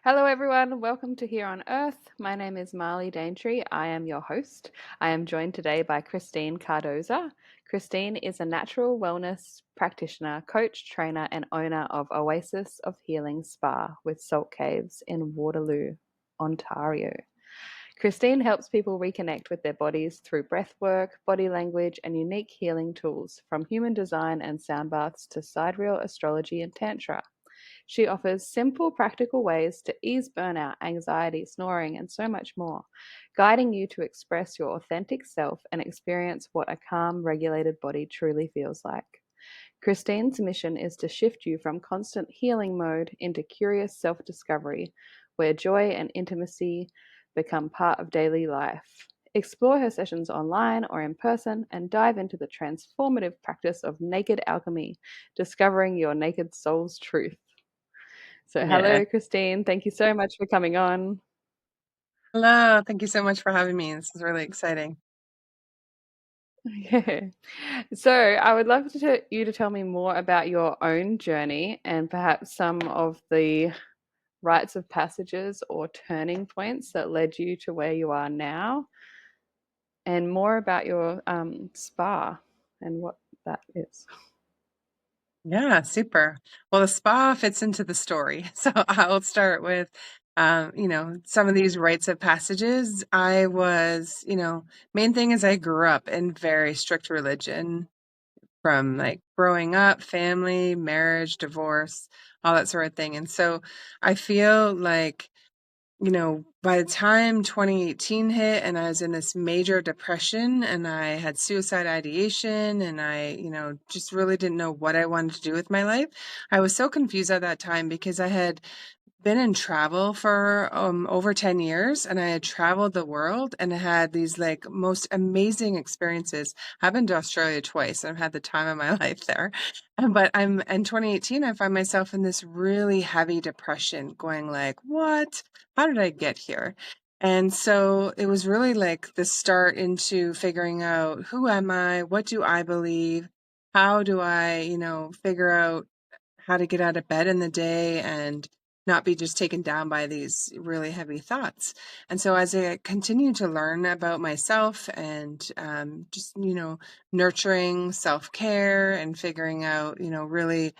Hello, everyone. Welcome to Here on Earth. My name is Marley Daintree. I am your host. I am joined today by Christine Cardoza. Christine is a natural wellness practitioner, coach, trainer, and owner of Oasis of Healing Spa with salt caves in Waterloo, Ontario. Christine helps people reconnect with their bodies through breathwork, body language, and unique healing tools, from human design and soundbaths to sidereal astrology and tantra. She offers simple, practical ways to ease burnout, anxiety, snoring, and so much more, guiding you to express your authentic self and experience what a calm, regulated body truly feels like. Christine's mission is to shift you from constant healing mode into curious self discovery, where joy and intimacy become part of daily life. Explore her sessions online or in person and dive into the transformative practice of naked alchemy, discovering your naked soul's truth. So, Yeah. hello, Christine. Thank you so much for coming on. Hello. Thank you so much for having me. This is really exciting. Yeah. So, I would love you to tell me more about your own journey and perhaps some of the rites of passages or turning points that led you to where you are now, and more about your spa and what that is. Yeah, super. Well, the spa fits into the story. So I'll start with, some of these rites of passages. Main thing is I grew up in very strict religion from like growing up, family, marriage, divorce, all that sort of thing. And so I feel like by the time 2018 hit and I was in this major depression and I had suicide ideation and I just really didn't know what I wanted to do with my life, I was so confused at that time because I had been in travel for over 10 years and I had traveled the world and had these like most amazing experiences. I've been to Australia twice and I've had the time of my life there. But I'm in 2018, I find myself in this really heavy depression going like, what? How did I get here? And so it was really like the start into figuring out who am I? What do I believe? How do I figure out how to get out of bed in the day and not be just taken down by these really heavy thoughts. And so as I continue to learn about myself and nurturing self-care and figuring out really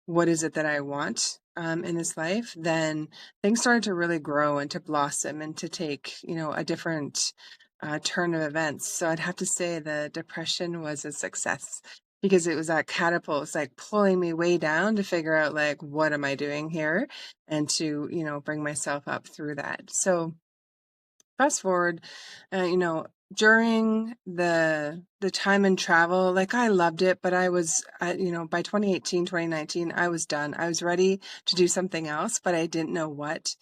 what is it that I want in this life, then things started to really grow and to blossom and to take a different turn of events. So I'd have to say the depression was a success because it was that catapult. It's like pulling me way down to figure out like, what am I doing here? And to bring myself up through that. So fast forward, during the time in travel, like I loved it, but I was, by 2018, 2019, I was done. I was ready to do something else, but I didn't know what.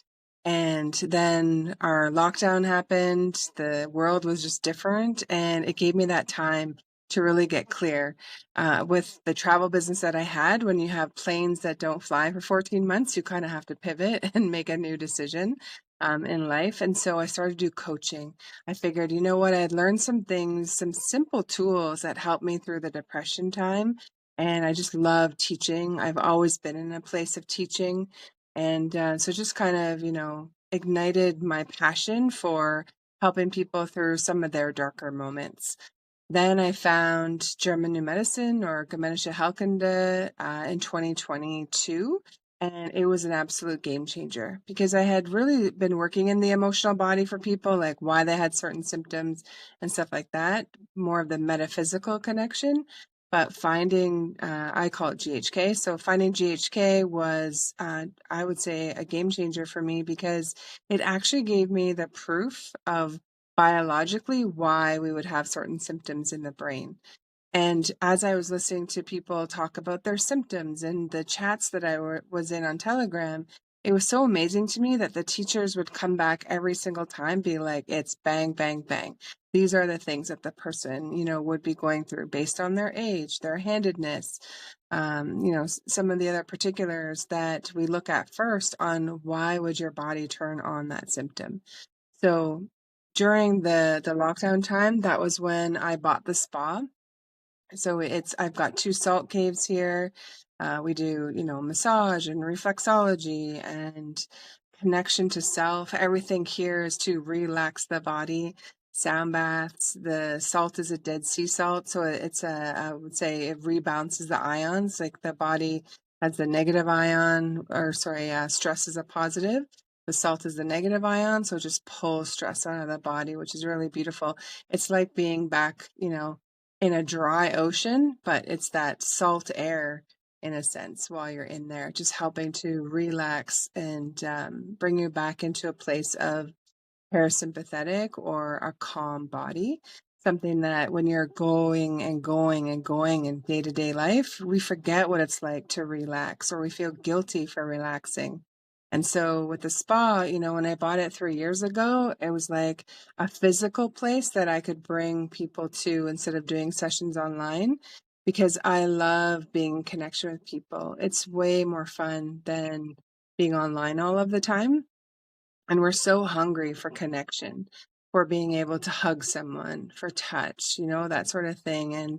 And then our lockdown happened. The world was just different, and it gave me that time to really get clear. With the travel business that I had, when you have planes that don't fly for 14 months, you kind of have to pivot and make a new decision in life. And so I started to do coaching. I figured, you know what, I had learned some things, some simple tools that helped me through the depression time. And I just love teaching. I've always been in a place of teaching. And so just kind of ignited my passion for helping people through some of their darker moments. Then I found German New Medicine or Gemenische Heilkunde in 2022. And it was an absolute game changer because I had really been working in the emotional body for people, like why they had certain symptoms and stuff like that, more of the metaphysical connection. But finding, I call it GHK. So finding GHK was, I would say, a game changer for me because it actually gave me the proof of biologically why we would have certain symptoms in the brain. And as I was listening to people talk about their symptoms and the chats that was in on Telegram, it was so amazing to me that the teachers would come back every single time, be like, it's bang, bang, bang. These are the things that the person would be going through based on their age, their handedness, some of the other particulars that we look at first on why would your body turn on that symptom. So during the lockdown time, that was when I bought the spa. So I've got 2 salt caves here. We do massage and reflexology and connection to self. Everything here is to relax the body. Sound baths, the salt is a Dead Sea salt, so it's I would say it rebalances the ions. Like the body has the negative ion, or sorry, stress is a positive. The salt is the negative ion, so it just pulls stress out of the body, which is really beautiful. It's like being back, in a dry ocean, but it's that salt air in a sense while you're in there, just helping to relax and bring you back into a place of parasympathetic or a calm body. Something that when you're going and going and going in day to day life, we forget what it's like to relax, or we feel guilty for relaxing. And so with the spa, when I bought it 3 years ago, it was like a physical place that I could bring people to instead of doing sessions online, because I love being in connection with people. It's way more fun than being online all of the time. And we're so hungry for connection, for being able to hug someone, for touch, that sort of thing. And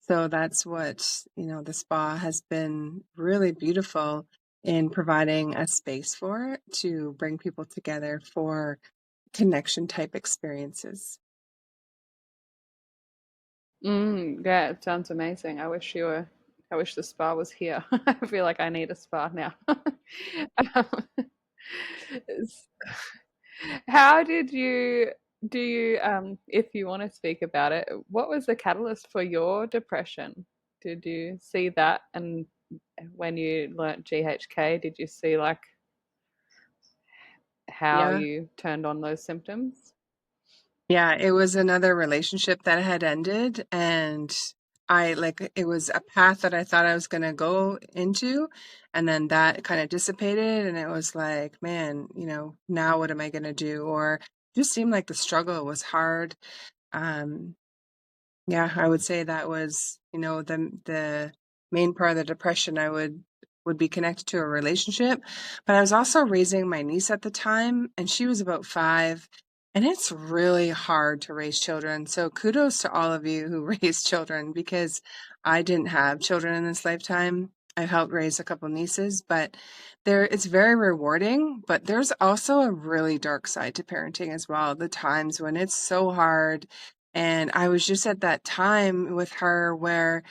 so that's what, the spa has been really beautiful in providing a space for, to bring people together for connection type experiences. Yeah, it sounds amazing. I wish the spa was here. I feel like I need a spa now. Um, s- how did you do you if you want to speak about it, what was the catalyst for your depression? Did you see that, and when you learnt GHK, did you see like how Yeah. you turned on those symptoms? Yeah, it was another relationship that had ended, and it was a path that I thought I was going to go into, and then that kind of dissipated, and it was like, man, now what am I going to do? Or just seemed like the struggle was hard. Um, yeah, I would say that was, the main part of the depression. I would be connected to a relationship, but I was also raising my niece at the time, and she was about 5, and it's really hard to raise children. So kudos to all of you who raise children, because I didn't have children in this lifetime. I helped raise a couple nieces, but it's very rewarding, but there's also a really dark side to parenting as well. The times when it's so hard, and I was just at that time with her where,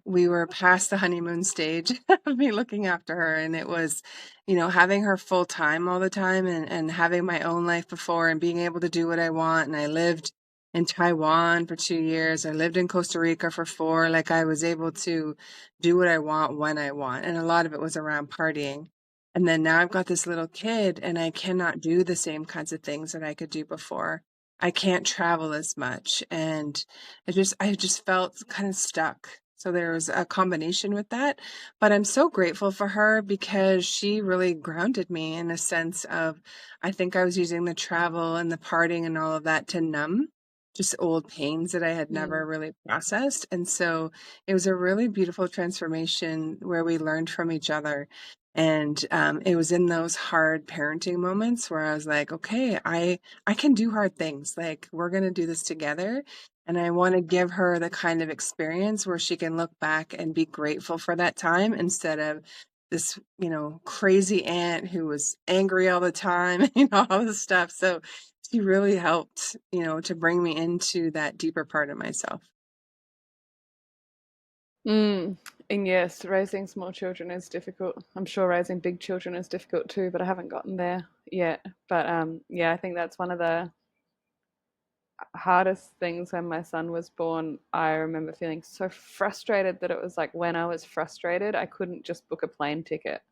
we were past the honeymoon stage of me looking after her. And it was, having her full time all the time, and having my own life before and being able to do what I want. And I lived in Taiwan for 2 years. I lived in Costa Rica for 4. Like, I was able to do what I want when I want. And a lot of it was around partying. And then now I've got this little kid, and I cannot do the same kinds of things that I could do before. I can't travel as much, and I just felt kind of stuck. So there was a combination with that, but I'm so grateful for her, because she really grounded me in a sense of, I think I was using the travel and the partying and all of that to numb just old pains that I had Mm. never really processed. And so it was a really beautiful transformation where we learned from each other. And it was in those hard parenting moments where I was like, okay, I can do hard things. Like, we're going to do this together. And I want to give her the kind of experience where she can look back and be grateful for that time, instead of this, crazy aunt who was angry all the time, all this stuff. So she really helped, to bring me into that deeper part of myself. Mm. And yes, raising small children is difficult. I'm sure raising big children is difficult too, but I haven't gotten there yet. But yeah, I think that's one of the hardest things when my son was born. I remember feeling so frustrated that it was like when I was frustrated, I couldn't just book a plane ticket.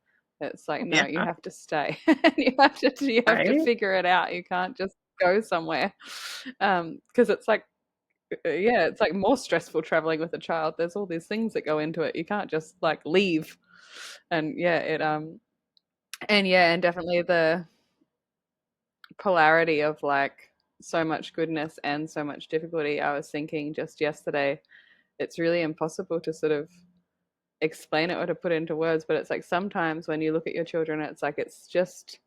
It's like, no, Yeah, you have to stay. You have to right. figure it out. You can't just go somewhere. Because it's like yeah, it's like more stressful traveling with a child. There's all these things that go into it. You can't just like leave. And yeah, and definitely the polarity of like so much goodness and so much difficulty. I was thinking just yesterday, it's really impossible to sort of explain it or to put into words, but it's like sometimes when you look at your children, it's like it's just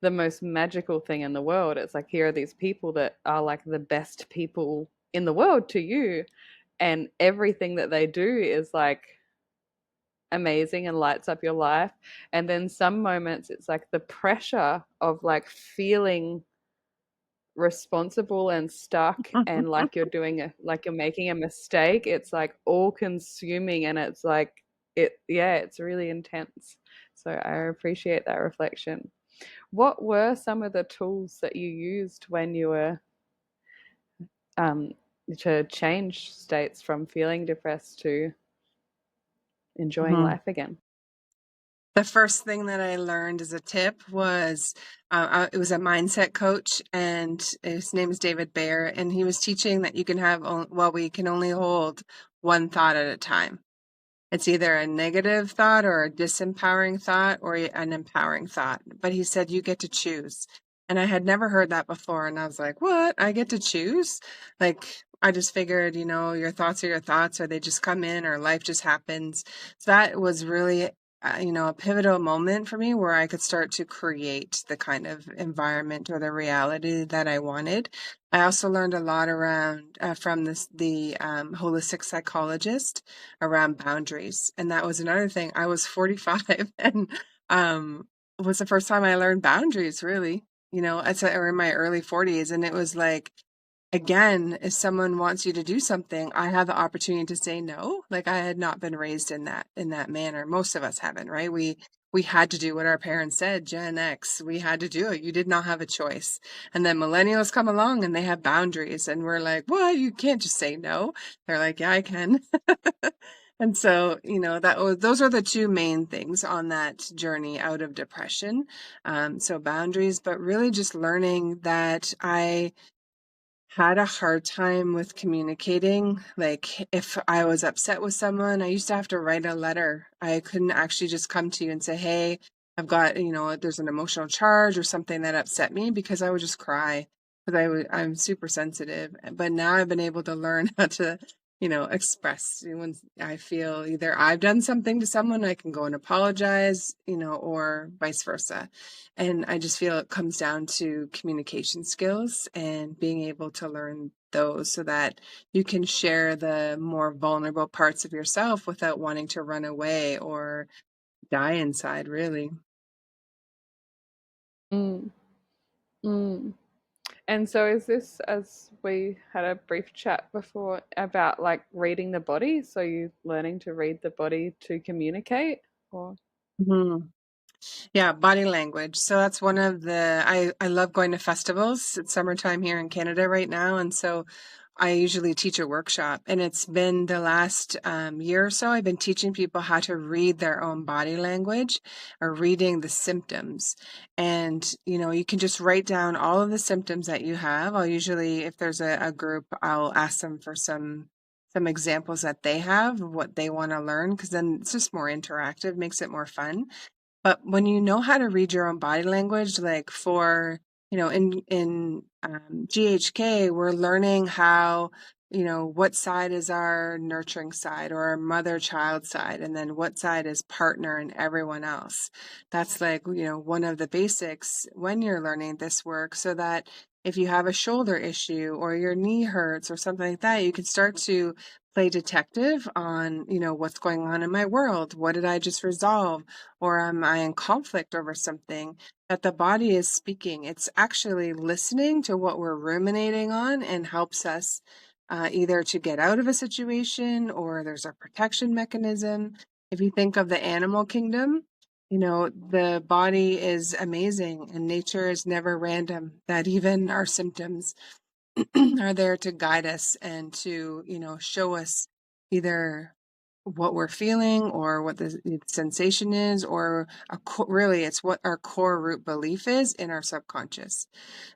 the most magical thing in the world. It's like here are these people that are like the best people in the world to you, and everything that they do is like amazing and lights up your life. And then some moments it's like the pressure of like feeling responsible and stuck and like you're doing a like you're making a mistake. It's like all consuming and it's like yeah, it's really intense. So I appreciate that reflection. What were some of the tools that you used when you were um, to change states from feeling depressed to enjoying Mhm. life again? The first thing that I learned as a tip was it was a mindset coach, and his name is David Bayer, and he was teaching that you can have, well, we can only hold one thought at a time. It's either a negative thought or a disempowering thought or an empowering thought. But he said you get to choose. And I had never heard that before. And I was like, what? I get to choose? Like, I just figured, your thoughts are your thoughts, or they just come in, or life just happens. So that was really, a pivotal moment for me where I could start to create the kind of environment or the reality that I wanted. I also learned a lot around from the holistic psychologist around boundaries. And that was another thing. I was 45 and it was the first time I learned boundaries, really. Or in my early 40s. And it was like, again, if someone wants you to do something, I have the opportunity to say no. Like, I had not been raised in that manner. Most of us haven't, right? We had to do what our parents said. Gen X, we had to do it. You did not have a choice. And then millennials come along and they have boundaries, and we're like, "What? You can't just say no." They're like, "Yeah, I can." And so, those are the two main things on that journey out of depression. So boundaries, but really just learning that I had a hard time with communicating. Like, if I was upset with someone, I used to have to write a letter. I couldn't actually just come to you and say, hey, I've got, there's an emotional charge or something that upset me, because I would just cry, because I'm super sensitive. But now I've been able to learn how to, express when I feel either I've done something to someone, I can go and apologize, or vice versa. And I just feel it comes down to communication skills and being able to learn those so that you can share the more vulnerable parts of yourself without wanting to run away or die inside, really. Mm, mm. And so is this, as we had a brief chat before, about like reading the body? So you learning to read the body to communicate or Mhm. Yeah, body language. So that's one of I love going to festivals. It's summertime here in Canada right now. And so I usually teach a workshop, and it's been the last year or so, I've been teaching people how to read their own body language, or reading the symptoms. And, you can just write down all of the symptoms that you have. I'll usually, if there's a group, I'll ask them for some examples that they have of what they want to learn, because then it's just more interactive, makes it more fun. But when you know how to read your own body language, like for, in GHK, we're learning how, what side is our nurturing side or our mother-child side, and then what side is partner and everyone else. That's like, one of the basics when you're learning this work, so that if you have a shoulder issue or your knee hurts or something like that, you can start to play detective on, what's going on in my world. What did I just resolve? Or am I in conflict over something? That the body is speaking. It's actually listening to what we're ruminating on, and helps us either to get out of a situation, or there's a protection mechanism. If you think of the animal kingdom, the body is amazing, and nature is never random, that even our symptoms are there to guide us and to, show us either what we're feeling or what the sensation is, or really it's what our core root belief is in our subconscious.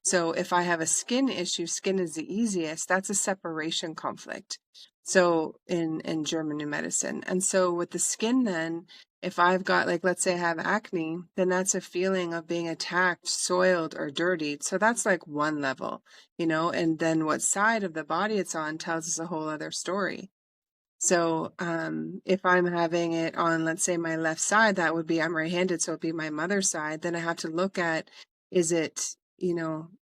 So if I have a skin issue, skin is the easiest. That's a separation conflict. So in German new medicine. And so with the skin, then, if I've got, like, let's say I have acne, then that's a feeling of being attacked, soiled, or dirtied. So that's like one level, and then what side of the body it's on tells us a whole other story. So if I'm having it on, let's say, my left side, that would be, I'm right-handed, so it'd be my mother's side. Then I have to look at, is it,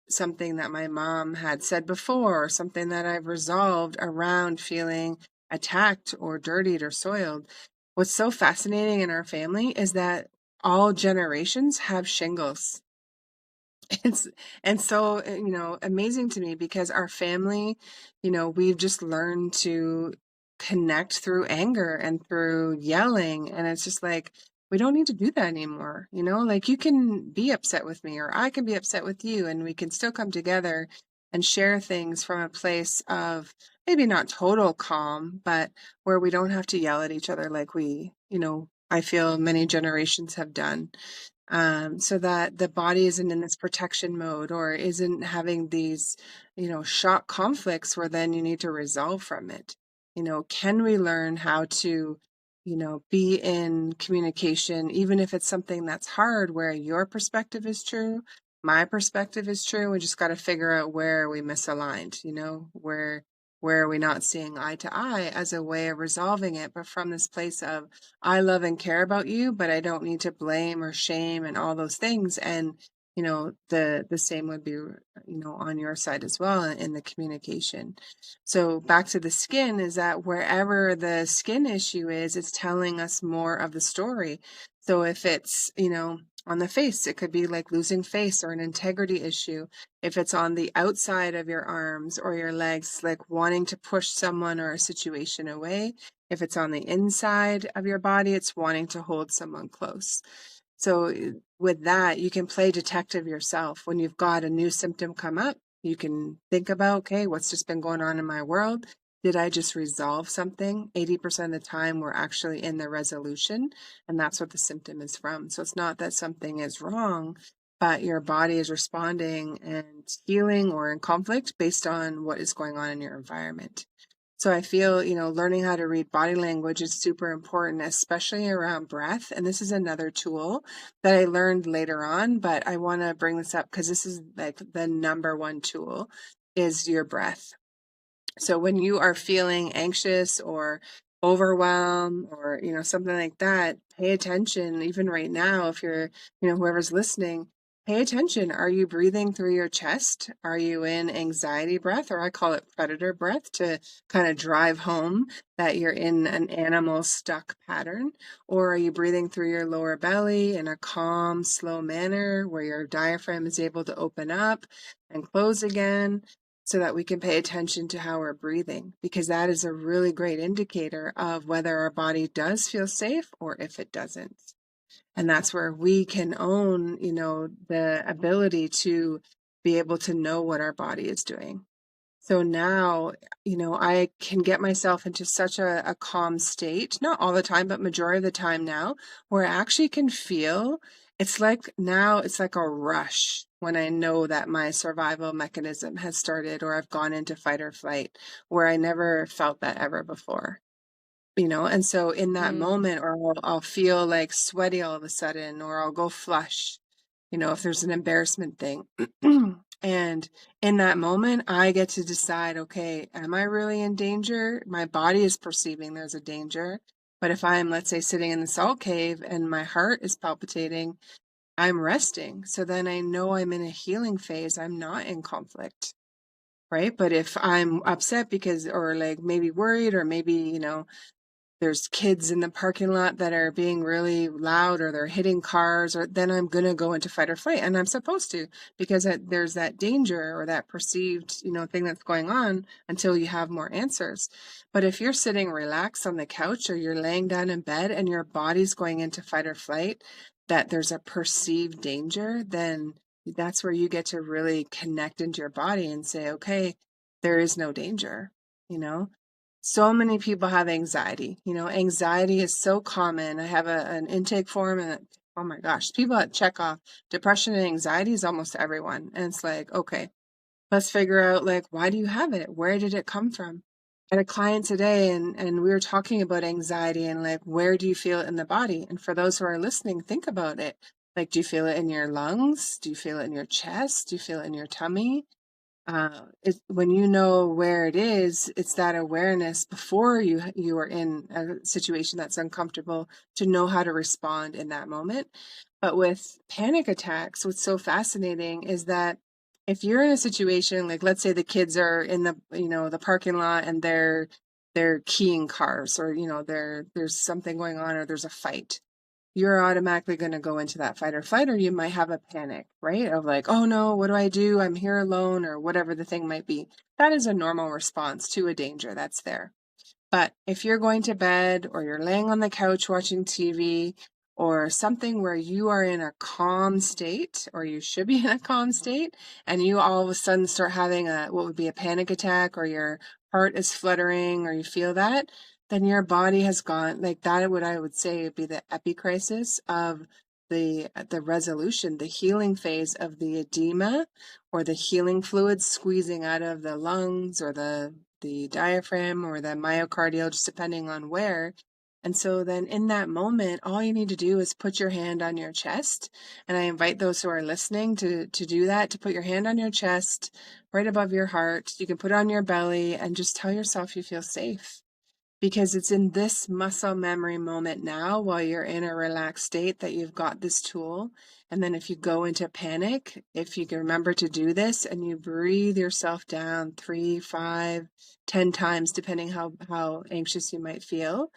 something that my mom had said before, or something that I've resolved around feeling attacked or dirtied or soiled. what's so fascinating in our family is that all generations have shingles. It's and so, amazing to me because our family, we've just learned to connect through anger and through yelling. And it's just like, we don't need to do that anymore. Like you can be upset with me or I can be upset with you, and we can still come together and share things from a place of maybe not total calm, but where we don't have to yell at each other like I feel many generations have done, so that the body isn't in this protection mode or isn't having these, shock conflicts where then you need to resolve from it. Can we learn how to, be in communication, even if it's something that's hard, where your perspective is true, my perspective is true. We just got to figure out where we misaligned, where are we not seeing eye to eye as a way of resolving it, but from this place of, I love and care about you, but I don't need to blame or shame and all those things. And, the same would be, on your side as well in the communication. So back to the skin is that wherever the skin issue is, it's telling us more of the story. So if it's, on the face, it could be like losing face or an integrity issue. If it's on the outside of your arms or your legs, like wanting to push someone or a situation away. If it's on the inside of your body, it's wanting to hold someone close. So with that, you can play detective yourself. When you've got a new symptom come up, you can think about, okay, what's just been going on in my world? Did I just resolve something? 80% of the time, we're actually in the resolution, and that's what the symptom is from. So it's not that something is wrong, but your body is responding and healing or in conflict based on what is going on in your environment. So I feel, learning how to read body language is super important, especially around breath. And this is another tool that I learned later on, but I want to bring this up because this is like the number one tool is your breath. So when you are feeling anxious or overwhelmed or, something like that, pay attention. Even right now, if you're, whoever's listening, pay attention. Are you breathing through your chest? Are you in anxiety breath, or I call it predator breath, to kind of drive home that you're in an animal stuck pattern? Or are you breathing through your lower belly in a calm, slow manner where your diaphragm is able to open up and close again? So that we can pay attention to how we're breathing, because that is a really great indicator of whether our body does feel safe or if it doesn't. And that's where we can own, the ability to be able to know what our body is doing. So now, I can get myself into such a calm state, not all the time, but majority of the time now, where I actually can feel, it's like now it's like a rush when I know that my survival mechanism has started or I've gone into fight or flight, where I never felt that ever before. And so in that Mm. moment, or I'll feel like sweaty all of a sudden, or I'll go flush, if there's an embarrassment thing. And in that moment, I get to decide, okay, am I really in danger? My body is perceiving there's a danger. But if I'm, let's say, sitting in the salt cave and my heart is palpitating, I'm resting. So then I know I'm in a healing phase. I'm not in conflict. Right. But if I'm upset because, or like maybe worried, or maybe, there's kids in the parking lot that are being really loud or they're hitting cars, or then I'm going to go into fight or flight, and I'm supposed to, because there's that danger or that perceived, thing that's going on until you have more answers. But if you're sitting relaxed on the couch or you're laying down in bed and your body's going into fight or flight, that there's a perceived danger, then that's where you get to really connect into your body and say, okay, there is no danger, you know? So many people have anxiety. Anxiety is so common. I have an intake form, and oh my gosh, people that check off depression and anxiety is almost everyone. And it's like, okay, let's figure out, like, why do you have it? Where did it come from? I had a client today, and we were talking about anxiety and like, where do you feel it in the body? And for those who are listening, think about it. Like, do you feel it in your lungs? Do you feel it in your chest? Do you feel it in your tummy? When you know where it is, it's that awareness before you are in a situation that's uncomfortable, to know how to respond in that moment. But with panic attacks, what's so fascinating is that if you're in a situation, like let's say the kids are in the parking lot and they're they're keying cars, or, there's something going on, or there's a fight. You're automatically going to go into that fight or flight, or you might have a panic, right? Of like, oh no, what do I do? I'm here alone, or whatever the thing might be. That is a normal response to a danger that's there. But if you're going to bed, or you're laying on the couch watching TV, or something where you are in a calm state, or you should be in a calm state, and you all of a sudden start having what would be a panic attack, or your heart is fluttering, or you feel that, then your body has gone like that. What I would say would be the epicrisis of the resolution, the healing phase of the edema, or the healing fluids squeezing out of the lungs, or the diaphragm, or the myocardial, just depending on where. And so then in that moment, all you need to do is put your hand on your chest. And I invite those who are listening to do that, to put your hand on your chest, right above your heart. You can put it on your belly and just tell yourself you feel safe, because it's in this muscle memory moment now, while you're in a relaxed state, that you've got this tool. And then if you go into panic, if you can remember to do this, and you breathe yourself down 3, 5, 10 times, depending how anxious you might feel,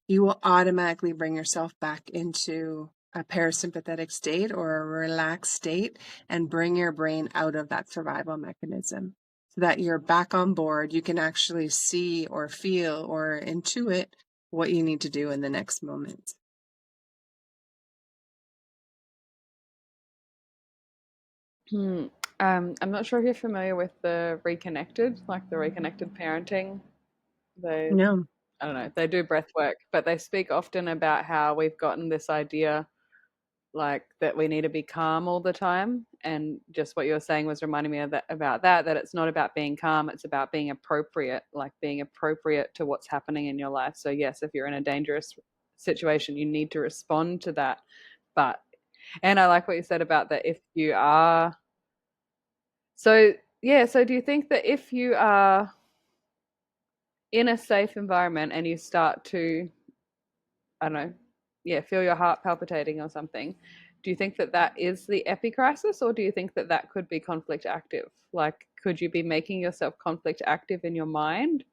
you will automatically bring yourself back into a parasympathetic state, or a relaxed state, and bring your brain out of that survival mechanism, so that you're back on board. You can actually see or feel or intuit what you need to do in the next moment. Hmm. I'm not sure if you're familiar with the reconnected, like the reconnected parenting. They, No. I don't know, they do breath work, but they speak often about how we've gotten this idea like that we need to be calm all the time. And just what you were saying was reminding me of that, about that it's not about being calm, it's about being appropriate, like being appropriate to what's happening in your life. So yes, if you're in a dangerous situation, you need to respond to that. But and I like what you said about that, if you are so yeah, so do you think that if you are in a safe environment and you start to, I don't know, yeah, feel your heart palpitating or something, do you think that that is the epicrisis, or do you think that that could be conflict active? Like, could you be making yourself conflict active in your mind?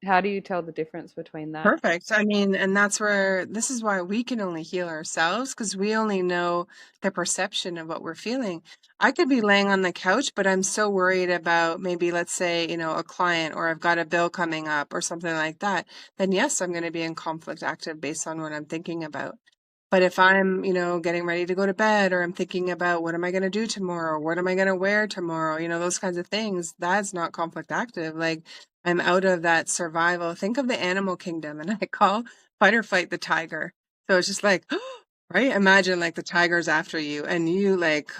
How do you tell the difference between that? Perfect. I mean, and this is why we can only heal ourselves, because we only know the perception of what we're feeling. I could be laying on the couch, but I'm so worried about, maybe, let's say, a client, or I've got a bill coming up, or something like that. Then yes, I'm going to be in conflict active based on what I'm thinking about. But if I'm, getting ready to go to bed, or I'm thinking about what am I going to do tomorrow? What am I going to wear tomorrow? Those kinds of things, that's not conflict active. Like, I'm out of that survival. Think of the animal kingdom, and I call fight or flight the tiger. So it's just like, right? Imagine like the tiger's after you, and you like,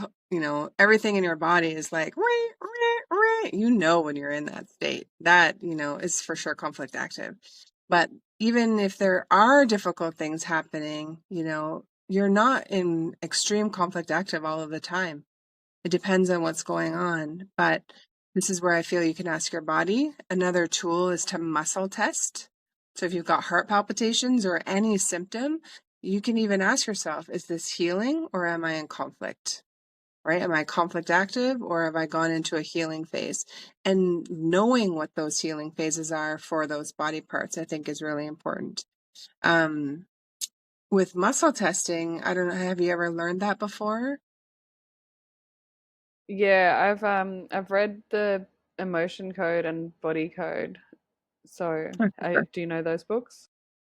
everything in your body is like, "Ree, ree, ree." When you're in that state, that, is for sure conflict active. But even if there are difficult things happening, you're not in extreme conflict active all of the time. It depends on what's going on. But this is where I feel you can ask your body. Another tool is to muscle test. So if you've got heart palpitations or any symptom, you can even ask yourself, is this healing, or am I in conflict? Right? Am I conflict active, or have I gone into a healing phase? And knowing what those healing phases are for those body parts, I think, is really important. Um, with muscle testing, I don't know, have you ever learned that before? Yeah, I've read the emotion code and body code. So, do you know those books?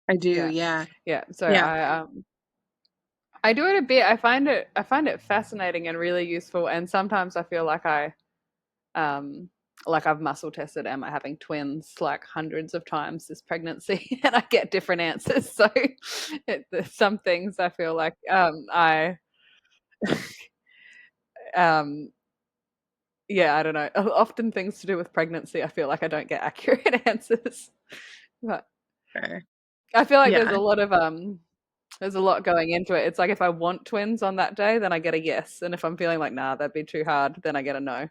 I do, Yeah. yeah. Yeah. So Yeah. I do it a bit. I find it fascinating and really useful, and sometimes I feel um like I've muscle tested, am I having twins, like hundreds of times this pregnancy, and I get different answers. So there's some things I feel like I um yeah, I don't know. Often things to do with pregnancy, I feel like I don't get accurate answers. But Sure. I feel like Yeah. there's a lot going into it. It's like if I want twins on that day, then I get a yes. And if I'm feeling like, nah, that'd be too hard, then I get a no.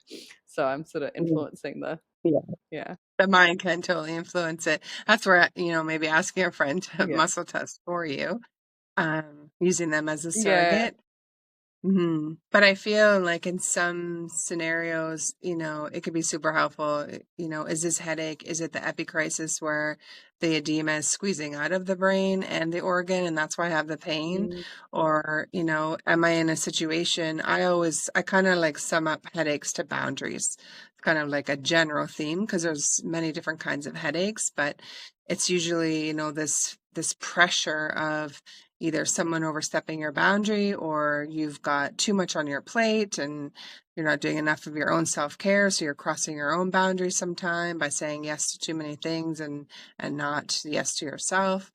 So I'm sort of Mm, influencing the, yeah. yeah. The mind can totally influence it. That's where, maybe asking a friend to Yeah. muscle test for you, using them as a Yeah. surrogate. But I feel like in some scenarios, it could be super helpful. Is this headache, is it the epicrisis where the edema is squeezing out of the brain and the organ, and that's why I have the pain? Mm, Or, am I in a situation? I kind of like sum up headaches to boundaries. It's kind of like a general theme because there's many different kinds of headaches, but it's usually, this pressure of either someone overstepping your boundary or you've got too much on your plate and you're not doing enough of your own self-care, so you're crossing your own boundaries sometime by saying yes to too many things and not yes to yourself.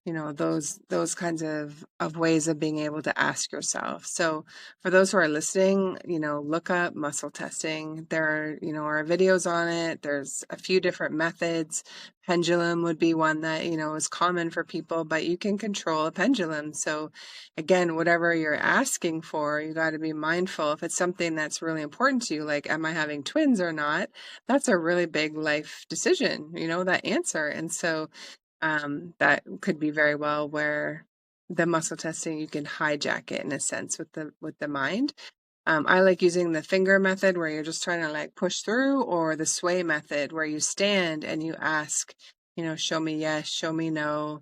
Those kinds of ways of being able to ask yourself. So for those who are listening, look up muscle testing. There are videos on it. There's a few different methods. Pendulum would be one that is common for people, but you can control a pendulum. So again, whatever you're asking for, you got to be mindful. If it's something that's really important to you, like am I having twins or not, that's a really big life decision, that answer. And so that could be very well where the muscle testing, you can hijack it in a sense with the mind. I like using the finger method where you're just trying to like push through, or the sway method where you stand and you ask, show me yes, show me no.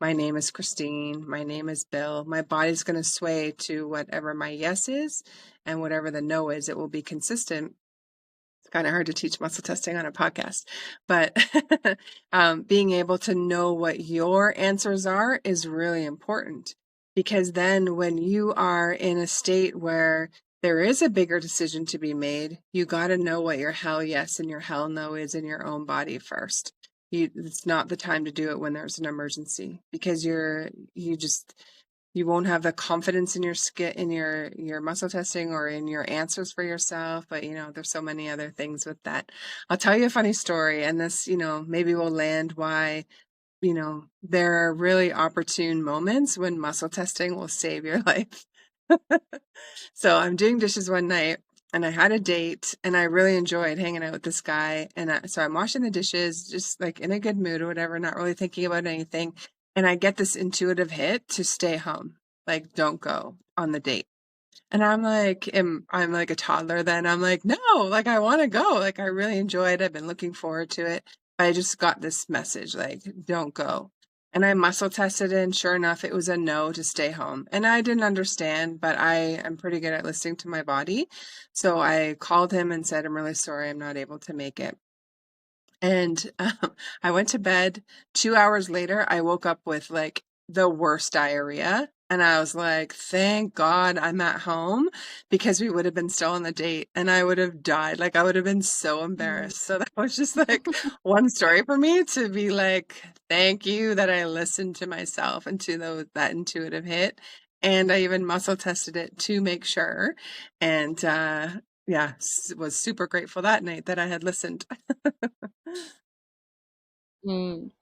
My name is Christine. My name is Bill. My body's going to sway to whatever my yes is, and whatever the no is, it will be consistent. It's kind of hard to teach muscle testing on a podcast, but being able to know what your answers are is really important, because then when you are in a state where there is a bigger decision to be made, you got to know what your hell yes and your hell no is in your own body first. It's not the time to do it when there's an emergency, because you won't have the confidence in your skin, in your muscle testing, or in your answers for yourself. But there's so many other things with that. I'll tell you a funny story, and this maybe will land why there are really opportune moments when muscle testing will save your life. So I'm doing dishes one night and I had a date and I really enjoyed hanging out with this guy. And so I'm washing the dishes, just like in a good mood or whatever, not really thinking about anything. And I get this intuitive hit to stay home, like don't go on the date. And I'm like a toddler then. I'm like, no, like I want to go. Like I really enjoy it. I've been looking forward to it. I just got this message, like, don't go. And I muscle tested it, and sure enough, it was a no to stay home. And I didn't understand, but I am pretty good at listening to my body. So I called him and said, I'm really sorry, I'm not able to make it. And I went to bed. 2 hours later, I woke up with like the worst diarrhea. And I was like, thank God I'm at home, because we would have been still on the date and I would have died. Like I would have been so mm, embarrassed. So that was just like one story for me to be like, thank you that I listened to myself and to that intuitive hit. And I even muscle tested it to make sure. And yeah, was super grateful that night that I had listened. mm.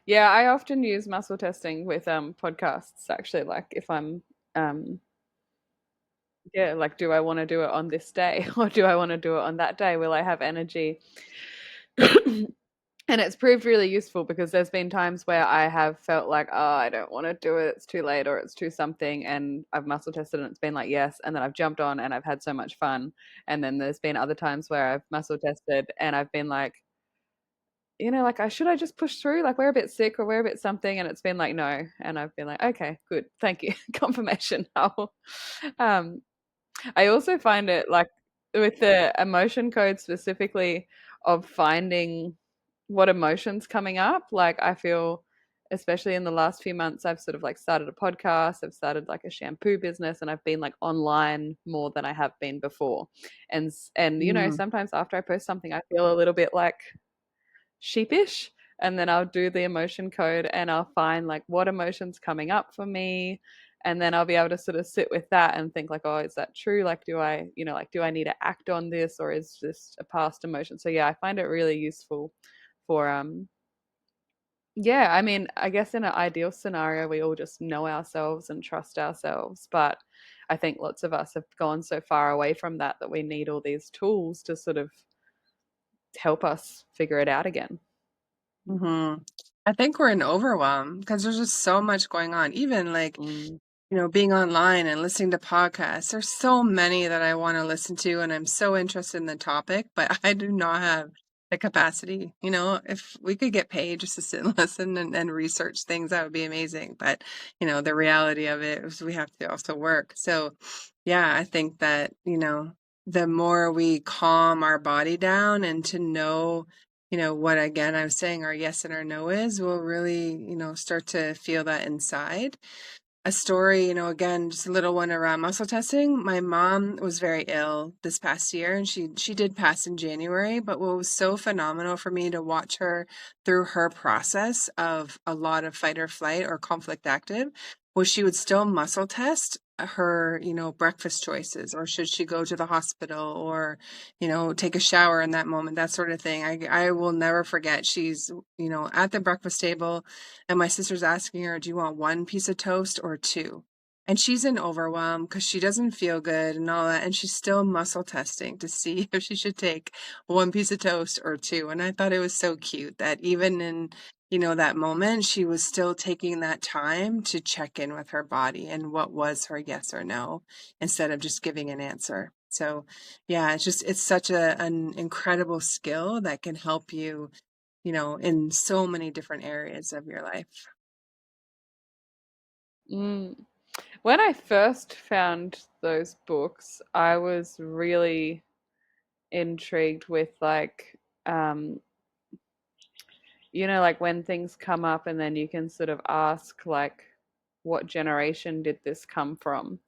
Yeah, I often use muscle testing with podcasts actually, like if I'm um yeah, like do I want to do it on this day or do I want to do it on that day? Will I have energy? And it's proved really useful because there's been times where I have felt like, oh, I don't want to do it. It's too late or it's too something. And I've muscle tested and it's been like, yes. And then I've jumped on and I've had so much fun. And then there's been other times where I've muscle tested and I've been like, like should I just push through? Like we're a bit sick or we're a bit something. And it's been like, no. And I've been like, okay, good. Thank you. Confirmation. Um, I also find it like with the emotion code specifically of finding what emotions coming up. Like I feel, especially in the last few months, I've sort of like started a podcast, I've started like a shampoo business, and I've been like online more than I have been before. And Mm. sometimes after I post something, I feel a little bit like sheepish, and then I'll do the emotion code and I'll find like what emotions coming up for me, and then I'll be able to sort of sit with that and think like, oh, is that true? Like do I, like do I need to act on this or is this a past emotion? So yeah, I find it really useful for yeah, I mean, I guess in an ideal scenario we all just know ourselves and trust ourselves, but I think lots of us have gone so far away from that that we need all these tools to sort of help us figure it out again. I think we're in overwhelm because there's just so much going on. Even like Mm. being online and listening to podcasts. There's so many that I want to listen to, and I'm so interested in the topic, but I do not have the capacity. If we could get paid just to sit and listen and research things, that would be amazing. But, the reality of it is we have to also work. So, yeah, I think that, the more we calm our body down and to know, what again I was saying our yes and our no is, we'll really, start to feel that inside. A story, again, just a little one around muscle testing. My mom was very ill this past year, and she did pass in January. But what was so phenomenal for me to watch her through her process of a lot of fight or flight or conflict active was she would still muscle test her, breakfast choices, or should she go to the hospital, or, take a shower in that moment, that sort of thing. I will never forget. She's, at the breakfast table, and my sister's asking her, do you want one piece of toast or two? And she's in overwhelm because she doesn't feel good and all that. And she's still muscle testing to see if she should take one piece of toast or two. And I thought it was so cute that even in, that moment, she was still taking that time to check in with her body and what was her yes or no instead of just giving an answer. So yeah, it's such an incredible skill that can help you, in so many different areas of your life. Mm. When I first found those books, I was really intrigued with like like when things come up and then you can sort of ask like what generation did this come from?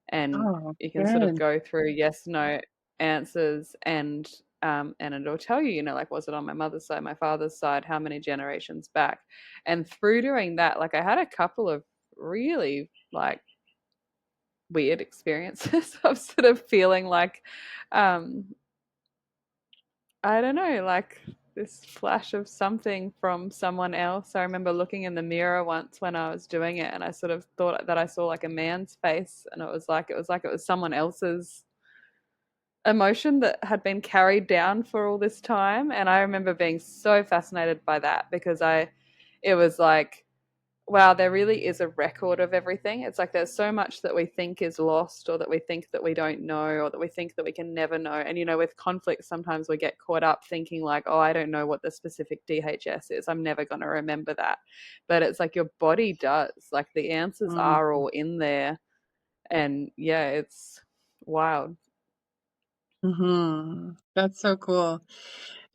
And Oh, you can sort of good. go through yes, no answers and it'll tell you, like was it on my mother's side, my father's side, how many generations back? And through doing that, like I had a couple of really like weird experiences of sort of feeling like um I don't know, like this flash of something from someone else. I remember looking in the mirror once when I was doing it and I sort of thought that I saw like a man's face and it was someone else's emotion that had been carried down for all this time. And I remember being so fascinated by that because it was like wow, there really is a record of everything. It's like there's so much that we think is lost or that we think that we don't know or that we think that we can never know. And, with conflict, sometimes we get caught up thinking like, oh, I don't know what the specific DHS is. I'm never going to remember that. But it's like your body does. Like the answers Mm, are all in there. And yeah, it's wild. That's so cool.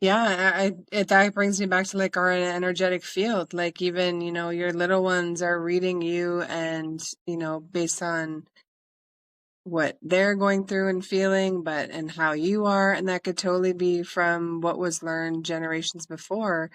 Yeah, that brings me back to like our energetic field. Like even, your little ones are reading you and, based on what they're going through and feeling, but and how you are. And that could totally be from what was learned generations before.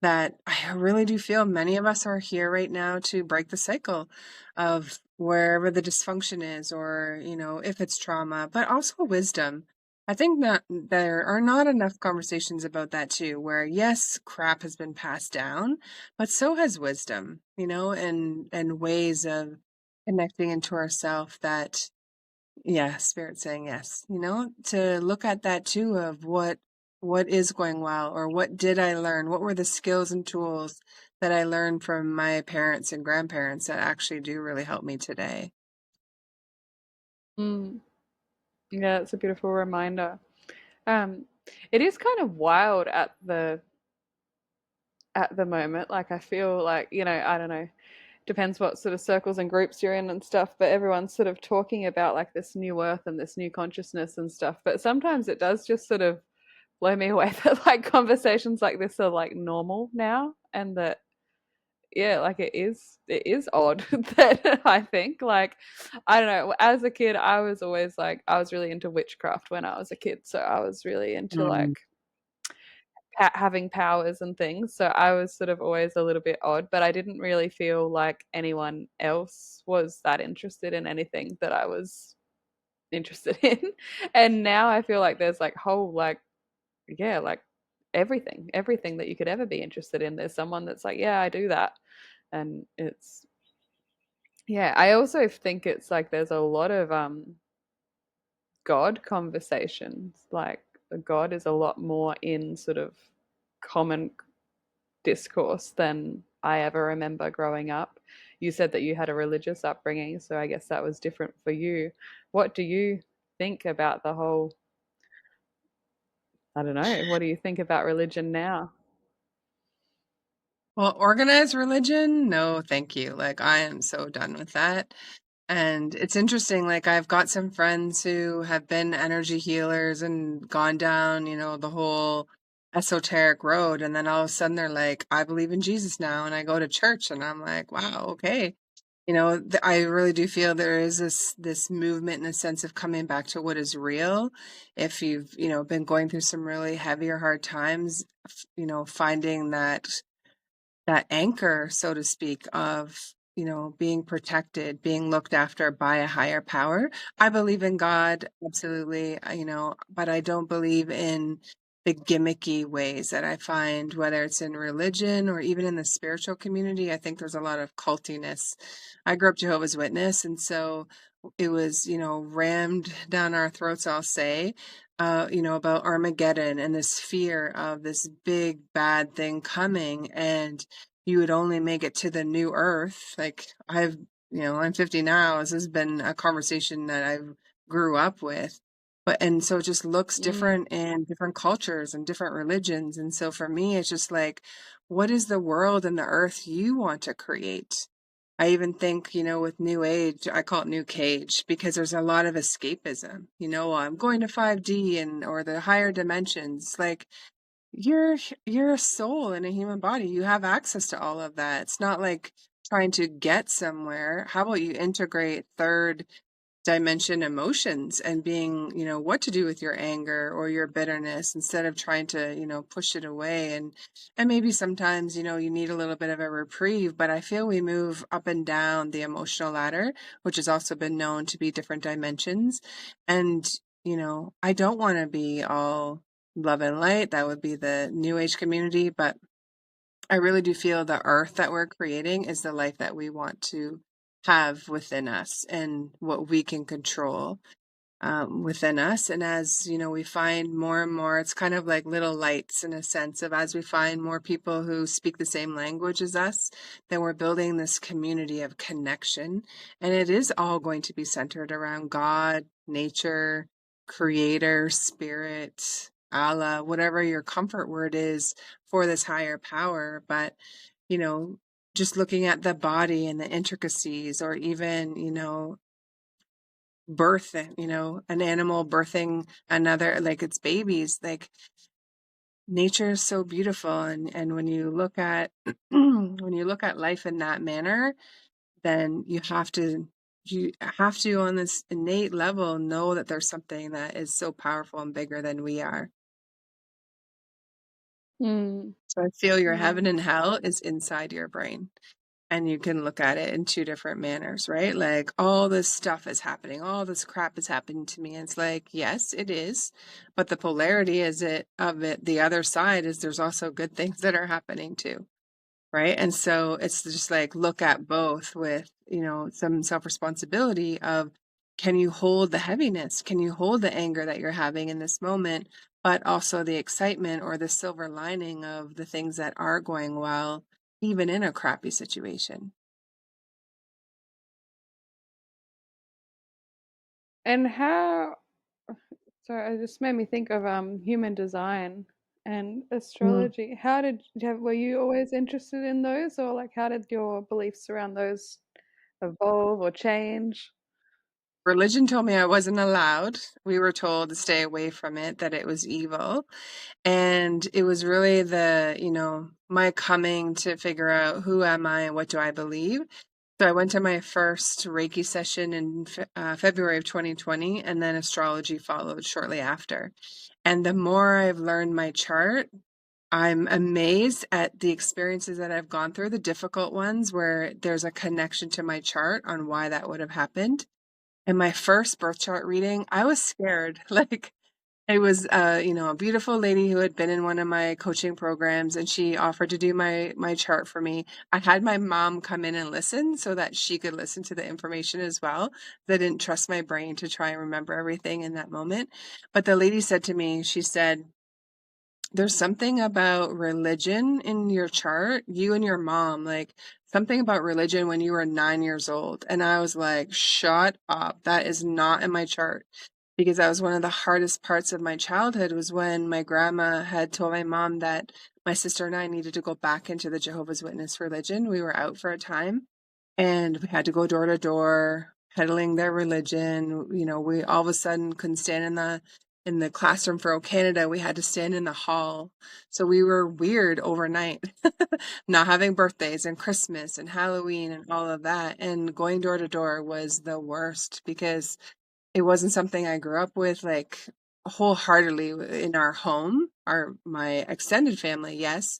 That I really do feel many of us are here right now to break the cycle of wherever the dysfunction is, or, if it's trauma, but also wisdom. I think that there are not enough conversations about that too, where yes, crap has been passed down, but so has wisdom, and ways of connecting into ourself that yeah, spirit saying yes, to look at that too of what is going well, or what did I learn? What were the skills and tools that I learned from my parents and grandparents that actually do really help me today? Mm. Yeah, it's a beautiful reminder. Um, it is kind of wild at the moment. Like I feel like, I don't know, depends what sort of circles and groups you're in and stuff, but everyone's sort of talking about like this new earth and this new consciousness and stuff. But sometimes it does just sort of blow me away that like conversations like this are like normal now and that yeah, like it is odd that I think like I don't know, as a kid I was always like I was really into witchcraft when I was a kid, so I was really into Mm, like having powers and things. So I was sort of always a little bit odd, but I didn't really feel like anyone else was that interested in anything that I was interested in. And now I feel like there's like whole like yeah, like everything that you could ever be interested in. There's someone that's like, yeah, I do that. And it's yeah, I also think it's like there's a lot of God conversations. Like God is a lot more in sort of common discourse than I ever remember growing up. you said that you had a religious upbringing, so I guess that was different for you. What do you think about the whole, I don't know, what do you think about religion now? Well, organized religion, no, thank you. Like, I am so done with that. And it's interesting, like, I've got some friends who have been energy healers and gone down, the whole esoteric road. And then all of a sudden they're like, I believe in Jesus now. And I go to church and I'm like, wow, okay. I really do feel there is this movement and a sense of coming back to what is real. If you've, been going through some really heavy or hard times, finding that anchor, so to speak, of, being protected, being looked after by a higher power. I believe in God, absolutely, but I don't believe in the gimmicky ways that I find, whether it's in religion or even in the spiritual community. I think there's a lot of cultiness. I grew up Jehovah's Witness, and so it was, rammed down our throats, I'll say, about Armageddon and this fear of this big bad thing coming, and you would only make it to the new earth. Like I'm 50 now. This has been a conversation that I grew up with. And so it just looks Mm. different in different cultures and different religions. And so for me, it's just like, what is the world and the earth you want to create? I even think, with new age, I call it new cage because there's a lot of escapism. I'm going to 5D or the higher dimensions. Like, you're a soul in a human body. You have access to all of that. It's not like trying to get somewhere. How about you integrate third dimension emotions and being, what to do with your anger or your bitterness instead of trying to, push it away. And maybe sometimes, you need a little bit of a reprieve, but I feel we move up and down the emotional ladder, which has also been known to be different dimensions. And, I don't want to be all love and light. That would be the new age community, but I really do feel the earth that we're creating is the life that we want to have within us and what we can control within us. And as we find more and more, it's kind of like little lights in a sense of as we find more people who speak the same language as us, then we're building this community of connection. And it is all going to be centered around God, nature, creator, spirit, Allah, whatever your comfort word is for this higher power. But, you know, just looking at the body and the intricacies, or even, birth, an animal birthing another, like its babies, like nature is so beautiful. And when you look at when you look at life in that manner, then you have to on this innate level know that there's something that is so powerful and bigger than we are. Mm. So I feel your heaven Mm. and hell is inside your brain. And you can look at it in two different manners, right? Like, all this stuff is happening, all this crap is happening to me. And it's like, yes, it is. But the polarity of it, the other side is there's also good things that are happening too. Right. And so it's just like, look at both with, some self-responsibility of, can you hold the heaviness? Can you hold the anger that you're having in this moment, but also the excitement or the silver lining of the things that are going well, even in a crappy situation? And how, so it just made me think of human design and Mm. astrology. Were you always interested in those, or like how did your beliefs around those evolve or change? Religion told me I wasn't allowed. We were told to stay away from it, that it was evil. And it was really my coming to figure out, who am I and what do I believe? So I went to my first Reiki session in February of 2020, and then astrology followed shortly after. And the more I've learned my chart, I'm amazed at the experiences that I've gone through, the difficult ones where there's a connection to my chart on why that would have happened. In my first birth chart reading, I was scared. Like, it was, a beautiful lady who had been in one of my coaching programs, and she offered to do my chart for me. I had my mom come in and listen so that she could listen to the information as well. I didn't trust my brain to try and remember everything in that moment. But the lady said to me, she said, there's something about religion in your chart, you and your mom, like something about religion when you were 9 years old. And I was like, shut up. That is not in my chart. Because that was one of the hardest parts of my childhood, was when my grandma had told my mom that my sister and I needed to go back into the Jehovah's Witness religion. We were out for a time and we had to go door to door peddling their religion. You know, we all of a sudden couldn't stand in the classroom for O Canada. We had to stand in the hall. So we were weird overnight, not having birthdays and Christmas and Halloween and all of that. And going door to door was the worst because it wasn't something I grew up with like wholeheartedly in our home, my extended family, yes.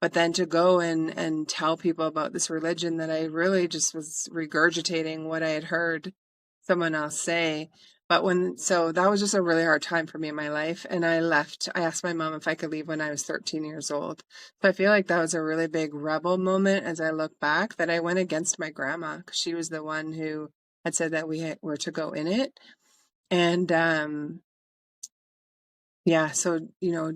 But then to go and tell people about this religion that I really just was regurgitating what I had heard someone else say. So that was just a really hard time for me in my life. And I left. I asked my mom if I could leave when I was 13 years old. So I feel like that was a really big rebel moment as I look back, that I went against my grandma, because she was the one who had said that we were to go in it. And yeah, so, you know,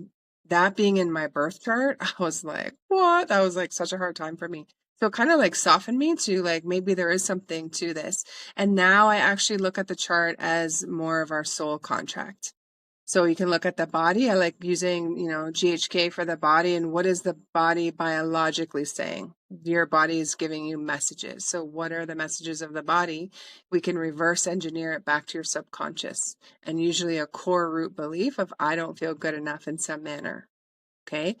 that being in my birth chart, I was like, what? That was like such a hard time for me. So it kind of like softened me to like, maybe there is something to this. And now I actually look at the chart as more of our soul contract. So you can look at the body. I like using, you know, GHK for the body. And what is the body biologically saying? Your body is giving you messages. So what are the messages of the body? We can reverse engineer it back to your subconscious, and usually a core root belief of I don't feel good enough in some manner. Okay.